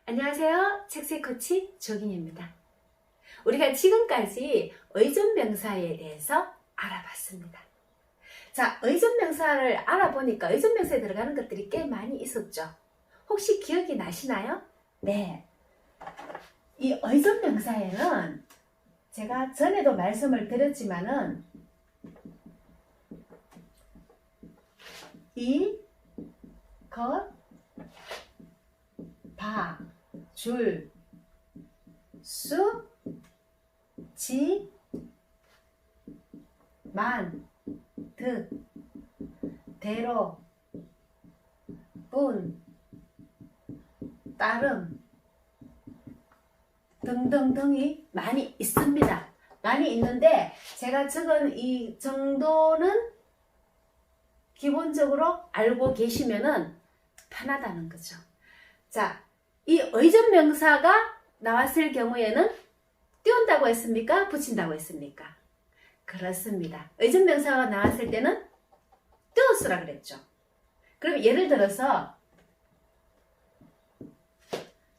안녕하세요. 책세코치 조긴입니다. 우리가 지금까지 의존명사에 대해서 알아봤습니다. 자, 의존명사를 알아보니까 의존명사에 들어가는 것들이 꽤 많이 있었죠. 혹시 기억이 나시나요? 네. 이 의존명사에는 제가 전에도 말씀을 드렸지만은 이, 것, 바, 줄, 수, 지, 만, 득, 대로, 분, 따름 등등등이 많이 있습니다. 많이 있는데 제가 적은 이 정도는 기본적으로 알고 계시면은 편하다는 거죠. 자, 이 의존명사가 나왔을 경우에는 띄운다고 했습니까? 붙인다고 했습니까? 그렇습니다. 의존명사가 나왔을 때는 띄워쓰라 그랬죠. 그럼 예를 들어서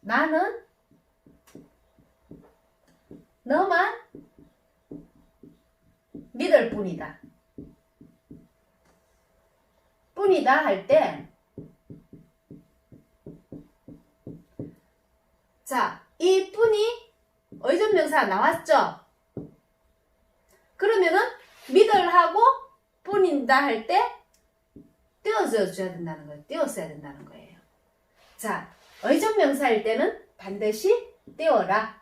나는 너만 믿을 뿐이다. 뿐이다 할 때, 자, 이 뿐이 의존명사 나왔죠? 그러면은 믿을하고 뿐이다 할 때 띄워줘야 된다는 거예요. 띄웠어야 된다는 거예요. 자, 의존명사일 때는 반드시 띄워라.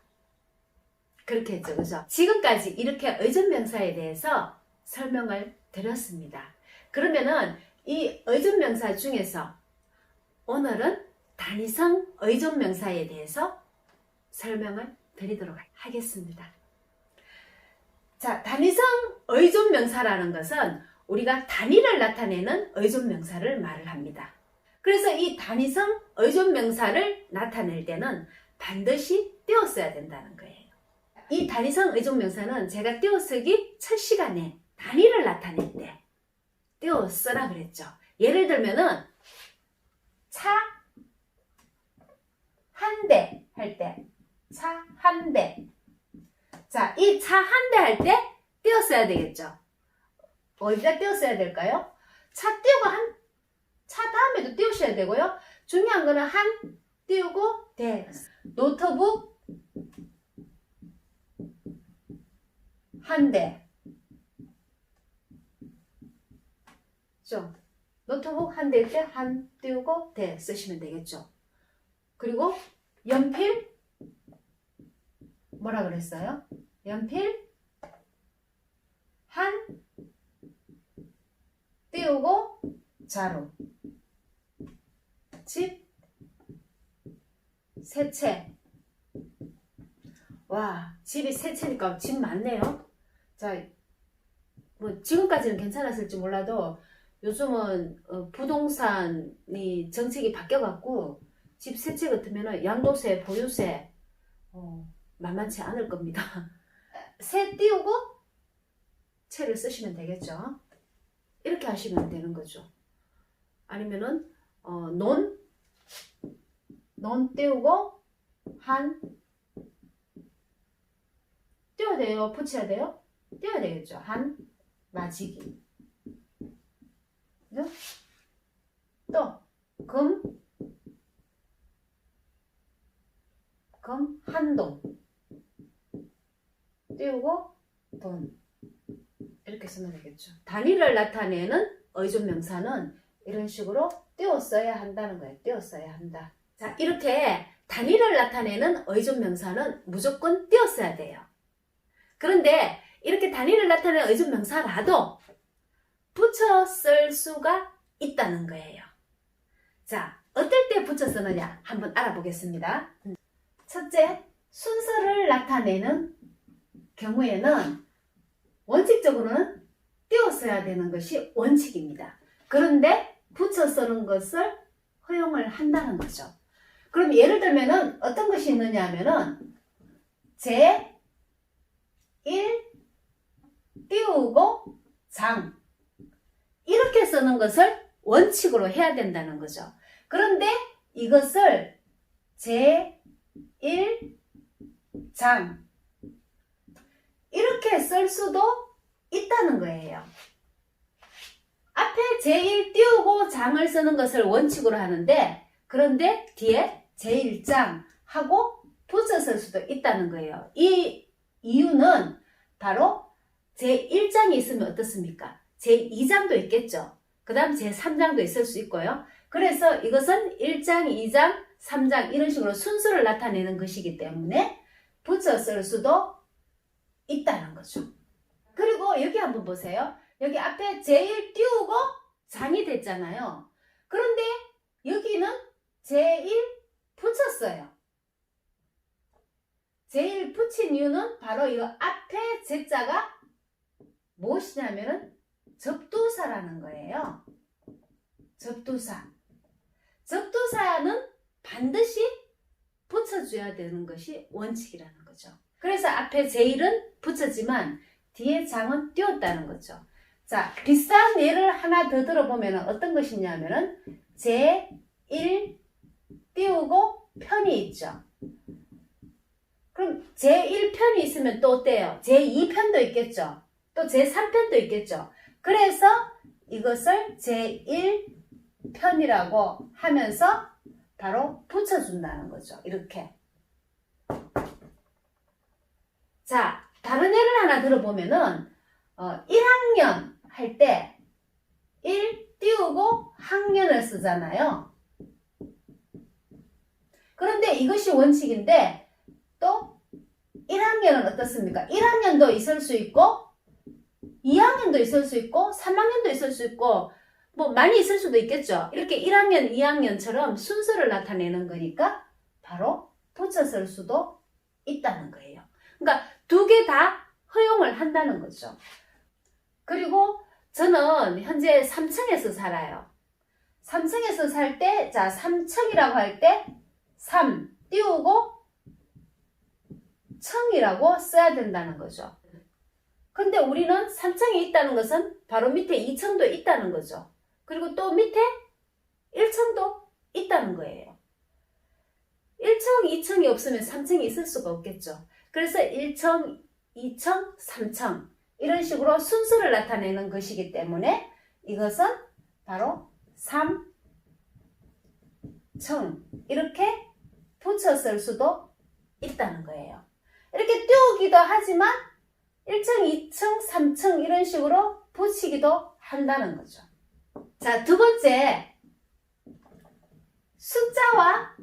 그렇게 했죠. 그죠? 지금까지 이렇게 의존명사에 대해서 설명을 드렸습니다. 그러면은 이 의존명사 중에서 오늘은 단위성 의존명사에 대해서 설명을 드리도록 하겠습니다. 자, 단위성 의존명사라는 것은 우리가 단위를 나타내는 의존명사를 말을 합니다. 그래서 이 단위성 의존명사를 나타낼 때는 반드시 띄워써야 된다는 거예요. 이 단위성 의존명사는 제가 띄워쓰기 첫 시간에 단위를 나타낼 때 띄워쓰라 그랬죠. 예를 들면은 차 한 대 할 때, 차 한 대. 자, 이 차 한 대 할 때 띄웠어야 되겠죠. 어디다 띄웠어야 될까요? 차 띄우고 차 다음에도 띄우셔야 되고요. 중요한 거는 한 띄우고 대. 노트북 한 대. 좀 노트북 한 대일 때 한 띄우고 대 쓰시면 되겠죠. 그리고 연필 뭐라 그랬어요? 연필 한 띄우고 자루. 집 세 채. 와, 집이 세 채니까 집 많네요. 자, 뭐 지금까지는 괜찮았을지 몰라도 요즘은 부동산이 정책이 바뀌어갖고 집 세 채 같으면 양도세, 보유세 만만치 않을 겁니다. 세 띄우고 채를 쓰시면 되겠죠. 이렇게 하시면 되는 거죠. 아니면은 논 띄우고 한 띄워야 돼요? 붙여야 돼요? 띄워야 되겠죠. 한 마지기. 그죠? 또 금 한동 띄우고 돈. 이렇게 쓰면 되겠죠. 단위를 나타내는 의존명사는 이런 식으로 띄워써야 한다는 거예요. 띄워써야 한다. 자, 이렇게 단위를 나타내는 의존명사는 무조건 띄워써야 돼요. 그런데 이렇게 단위를 나타내는 의존명사라도 붙여 쓸 수가 있다는 거예요. 자, 어떨 때 붙여 쓰느냐 한번 알아보겠습니다. 첫째, 순서를 나타내는 경우에는 원칙적으로는 띄워써야 되는 것이 원칙입니다. 그런데 붙여 쓰는 것을 허용을 한다는 거죠. 그럼 예를 들면은 어떤 것이 있느냐 하면은 제1 띄우고 장 이렇게 쓰는 것을 원칙으로 해야 된다는 거죠. 그런데 이것을 제1장 이렇게 쓸 수도 있다는 거예요. 앞에 제1 띄우고 장을 쓰는 것을 원칙으로 하는데 그런데 뒤에 제1장 하고 붙여 쓸 수도 있다는 거예요. 이 이유는 바로 제1장이 있으면 어떻습니까? 제2장도 있겠죠. 그 다음 제3장도 있을 수 있고요. 그래서 이것은 1장, 2장, 3장 이런 식으로 순서를 나타내는 것이기 때문에 붙여 쓸 수도 있다는 거죠. 그리고 여기 한번 보세요. 여기 앞에 제1 띄우고 장이 됐잖아요. 그런데 여기는 제1 붙였어요. 제1 붙인 이유는 바로 이 앞에 제자가 무엇이냐면은 접두사라는 거예요. 접두사. 접두사는 반드시 붙여줘야 되는 것이 원칙이라는 거죠. 그래서 앞에 제1은 붙였지만 뒤에 장은 띄웠다는 거죠. 자, 비슷한 예를 하나 더 들어보면 어떤 것이냐면은 제1 띄우고 편이 있죠. 그럼 제1편이 있으면 또 어때요? 제2편도 있겠죠. 또 제3편도 있겠죠. 그래서 이것을 제1편이라고 하면서 바로 붙여준다는 거죠. 이렇게. 자, 다른 예를 하나 들어보면은 1학년 할 때 1 띄우고 학년을 쓰잖아요. 그런데 이것이 원칙인데 또 1학년은 어떻습니까? 1학년도 있을 수 있고 2학년도 있을 수 있고 3학년도 있을 수 있고 뭐 많이 있을 수도 있겠죠. 이렇게 1학년, 2학년처럼 순서를 나타내는 거니까 바로 붙여 쓸 수도 있다는 거예요. 그러니까 두 개 다 허용을 한다는 거죠. 그리고 저는 현재 3층에서 살아요. 3층에서 살 때, 자, 3층이라고 할 때 3 띄우고 층이라고 써야 된다는 거죠. 근데 우리는 3층이 있다는 것은 바로 밑에 2층도 있다는 거죠. 그리고 또 밑에 1층도 있다는 거예요. 1층, 2층이 없으면 3층이 있을 수가 없겠죠. 그래서 1층, 2층, 3층 이런 식으로 순서를 나타내는 것이기 때문에 이것은 바로 3층 이렇게 붙여 쓸 수도 있다는 거예요. 이렇게 띄우기도 하지만 1층, 2층, 3층 이런 식으로 붙이기도 한다는 거죠. 자, 두 번째, 숫자와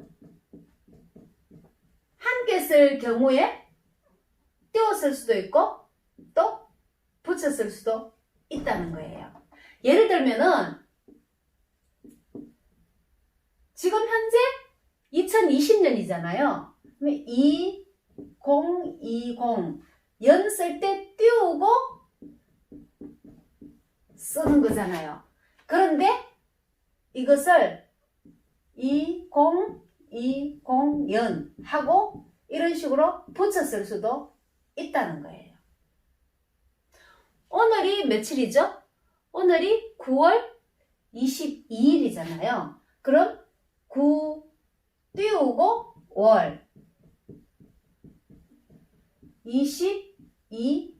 함께 쓸 경우에 띄워 쓸 수도 있고 또 붙여 쓸 수도 있다는 거예요. 예를 들면은 지금 현재 2020년이잖아요. 2020 연 쓸 때 띄우고 쓰는 거잖아요. 그런데 이것을 2020년 하고 이런 식으로 붙여 쓸 수도 있다는 거예요. 오늘이 며칠이죠? 오늘이 9월 22일이잖아요. 그럼 9 띄우고 월 22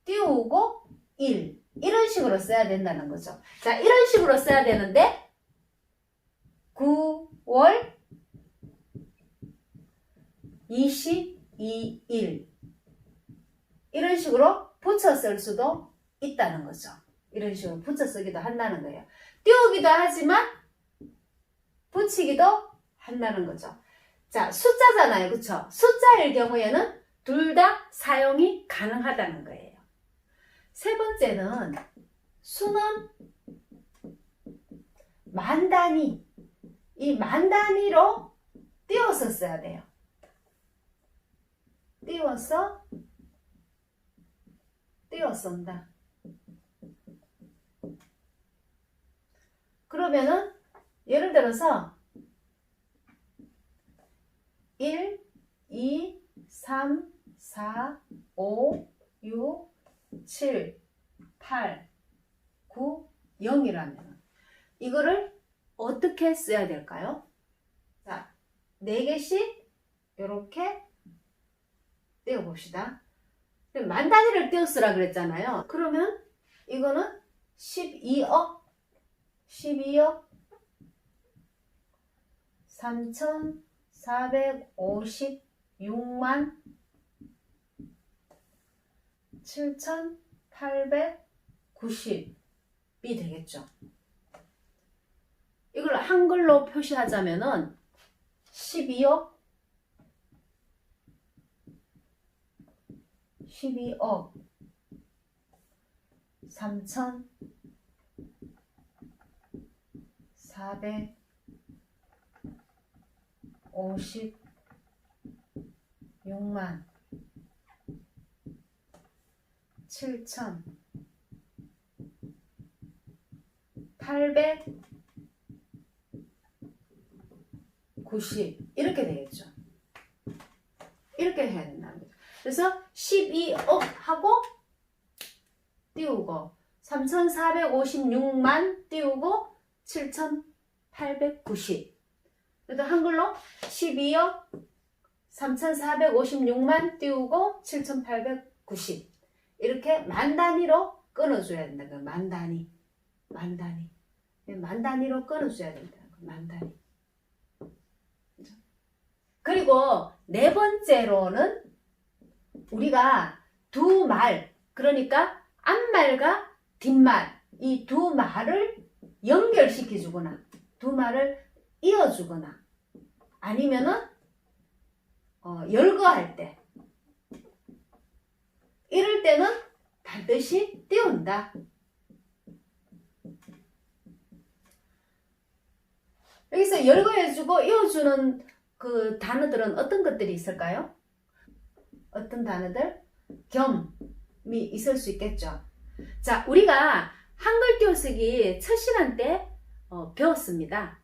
띄우고 1 이런 식으로 써야 된다는 거죠. 자, 이런 식으로 써야 되는데 9월 22일 이런 식으로 붙여 쓸 수도 있다는 거죠. 이런 식으로 붙여 쓰기도 한다는 거예요. 띄우기도 하지만 붙이기도 한다는 거죠. 자, 숫자잖아요. 그쵸? 숫자일 경우에는 둘 다 사용이 가능하다는 거예요. 세 번째는 수는 만 단위. 이 만 단위로 띄워서 써야 돼요. 띄워서 띄워쓴다. 그러면은 예를 들어서 1, 2, 3, 4, 5, 6, 7, 8, 9, 0이라면 이거를 어떻게 써야 될까요? 자, 4개씩 이렇게 떼어봅시다. 만 단위를 떼어 쓰라 그랬잖아요. 그러면 이거는 12억 3,456만 7,890이 되겠죠. 이걸 한글로 표시하자면은 12억 3,456만 7,890 이렇게 되겠죠. 이렇게 해야 된다는 거죠. 그래서 12억 하고 띄우고 3,456만 띄우고 7,890. 그래서 한글로 12억 3,456만 띄우고 7,890. 이렇게 만 단위로 끊어줘야 된다. 만 단위. 만 단위로 끊어줘야 된다. 만 단위. 그리고 4번째로는 우리가 두 말, 그러니까 앞말과 뒷말, 이 두 말을 연결시켜 주거나 두 말을 이어 주거나 아니면은 열거할 때 이럴 때는 반드시 띄운다. 여기서 열거해주고 이어주는 그 단어들은 어떤 것들이 있을까요? 어떤 단어들? 겸이 있을 수 있겠죠. 자, 우리가 한글 띄어쓰기 첫 시간 때 배웠습니다.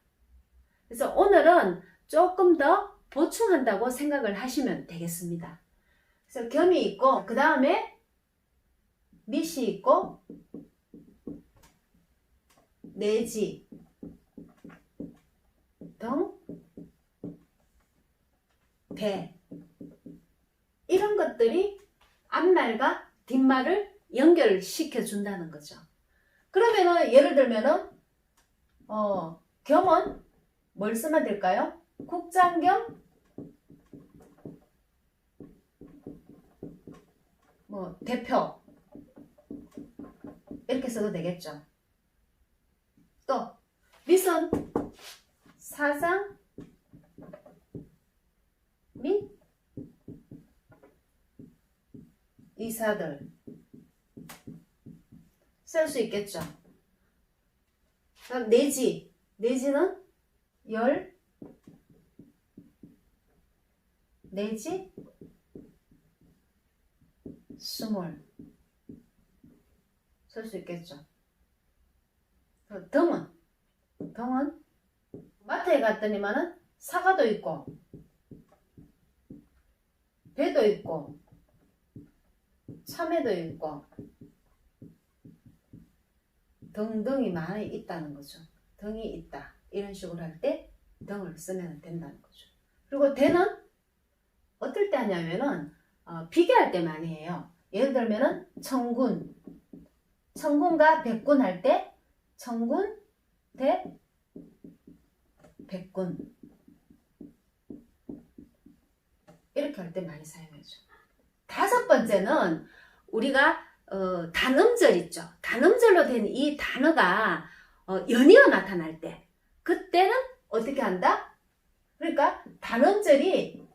그래서 오늘은 조금 더 보충한다고 생각을 하시면 되겠습니다. 그래서 겸이 있고 그 다음에 밑이 있고 내지 등 대 이런 것들이 앞말과 뒷말을 연결시켜 준다는 거죠. 그러면은 예를 들면은 겸은 뭘 쓰면 될까요? 국장겸 대표 이렇게 써도 되겠죠. 또 밑은 사장 및 이사들 쓸 수 있겠죠. 그럼 내지는 열 내지 스물 쓸 수 있겠죠. 등은 마트에 갔더니만은 사과도 있고 배도 있고 참외도 있고 등등이 많이 있다는 거죠. 등이 있다. 이런 식으로 할 때 등을 쓰면 된다는 거죠. 그리고 대는 어떨 때 하냐면은 비교할 때 많이 해요. 예를 들면은 청군과 백군 할 때 청군 대 백군 이렇게 할 때 많이 사용하죠. 5번째는 우리가 단음절 있죠. 단음절로 된 이 단어가 연이어 나타날 때 그때는 어떻게 한다? 그러니까 단음절이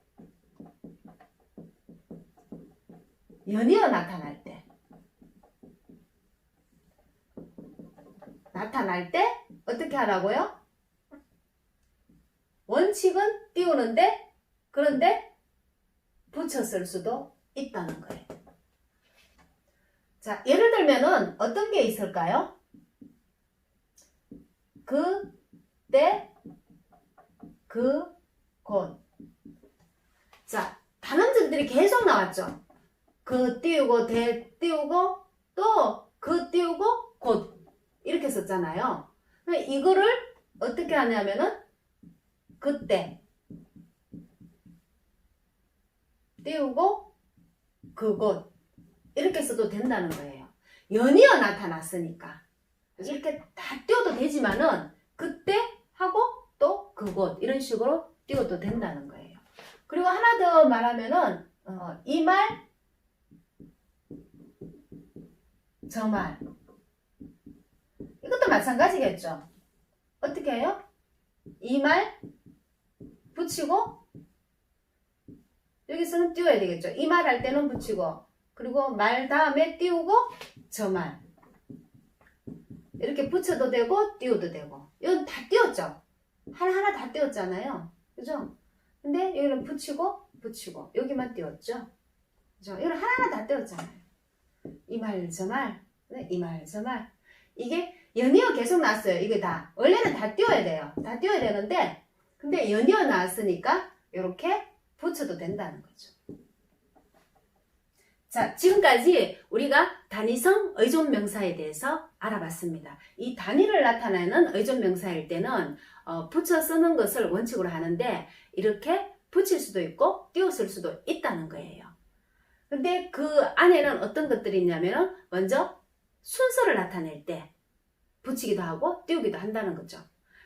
연이어 나타날 때 어떻게 하라고요? 원칙은 띄우는데 그런데 붙여 쓸 수도 있다는 거예요. 자, 예를 들면은 어떤 게 있을까요? 그, 때, 그, 곳. 자, 단음절들이 계속 나왔죠. 그 띄우고, 대 띄우고, 또 그 띄우고, 곳. 이렇게 썼잖아요. 이거를 어떻게 하냐면은 그때 띄우고 그곳 이렇게 써도 된다는 거예요. 연이어 나타났으니까 이렇게 다 띄워도 되지만은 그때 하고 또 그곳 이런 식으로 띄워도 된다는 거예요. 그리고 하나 더 말하면은 이 말, 저 말 이것도 마찬가지겠죠. 어떻게 해요? 이 말 붙이고 여기서는 띄워야 되겠죠. 이 말 할 때는 붙이고 그리고 말 다음에 띄우고 저 말 이렇게 붙여도 되고 띄워도 되고 이건 다 띄웠죠. 하나하나 다 띄웠잖아요. 그죠? 근데 여기는 붙이고 여기만 띄웠죠. 그죠? 이건 하나하나 다 띄웠잖아요. 이 말 저 말 이 말 저 말 이게 연이어 계속 나왔어요. 이게 다 원래는 다 띄워야 돼요. 다 띄워야 되는데 근데 연이어 나왔으니까 이렇게 붙여도 된다는 거죠. 자, 지금까지 우리가 단위성 의존명사에 대해서 알아봤습니다. 이 단위를 나타내는 의존명사일 때는 붙여 쓰는 것을 원칙으로 하는데 이렇게 붙일 수도 있고 띄웠을 수도 있다는 거예요. 근데 그 안에는 어떤 것들이 있냐면 먼저 순서를 나타낼 때 붙이기도 하고 띄우기도 한다는 거죠.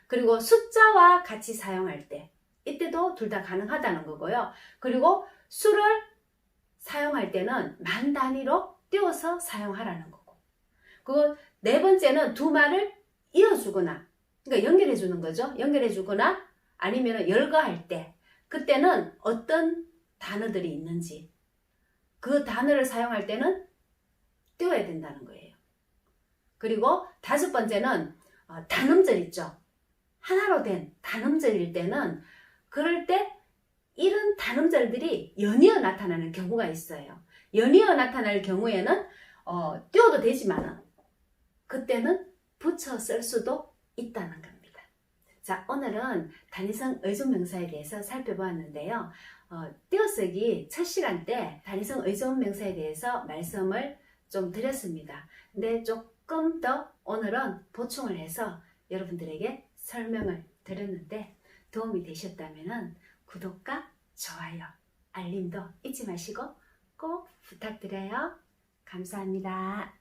그리고 숫자와 같이 사용할 때 이때도 둘 다 가능하다는 거고요. 그리고 수를 사용할 때는 만 단위로 띄워서 사용하라는 거고. 그 네 번째는 두 말을 이어주거나, 그러니까 연결해 주는 거죠. 연결해 주거나 아니면 열거할 때, 그때는 어떤 단어들이 있는지 그 단어를 사용할 때는 띄워야 된다는 거예요. 그리고 다섯 번째는 단음절 있죠. 하나로 된 단음절일 때는 그럴 때 이런 단음절들이 연이어 나타나는 경우가 있어요. 연이어 나타날 경우에는 띄워도 되지만 그때는 붙여 쓸 수도 있다는 겁니다. 자, 오늘은 단위성 의존명사에 대해서 살펴보았는데요. 띄어쓰기 첫 시간 때 단위성 의존명사에 대해서 말씀을 좀 드렸습니다. 근데 조금 더 오늘은 보충을 해서 여러분들에게 설명을 드렸는데 도움이 되셨다면 구독과 좋아요, 알림도 잊지 마시고 꼭 부탁드려요. 감사합니다.